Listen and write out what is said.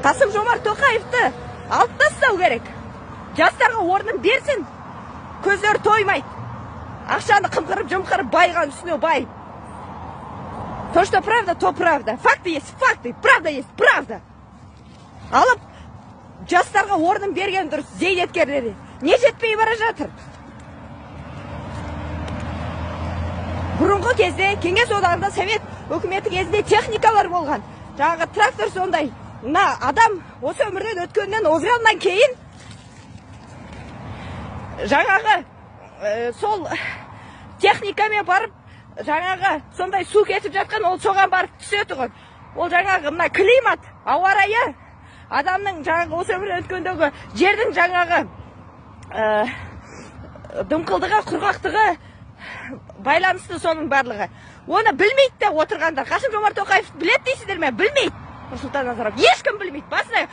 Қасым-Жомарт Тоқаевты алып тастау керек. Жастарға орнын берсін. Көздері тоймайды. Ақшаны қымқырып-жымқырып байған үстіне бай. То, что правда, то правда. Факты есть факты, правда есть правда. Алып, жастарға орнын берген дұрыс, зейнеткерлері. Не жетпей бара жатыр? Бұрынғы кезде, кеңес одағында совет өкіметі кезінде техникалар болған. Жаңағы трактор сондай. Адам осы өмірден өткеннен озғаннан кейін жаңағы сол техникамен барып жаңағы сондай су кетіп жатқан, ол соған барып түседі ғой. Ол жаңағы мына климат, ауа райы, адамның жаңағы осы өмірден өткендегі жердің жаңағы дымқылдығы, құрғақтығы байланысты соның барлығы. Оны білмейді де отырғандар. Қасым-Жомарт Тоқаев біледі дейсіздер ме? Білмейді. Нұрсұлтан Назарбаев ешкім білмейді. Басына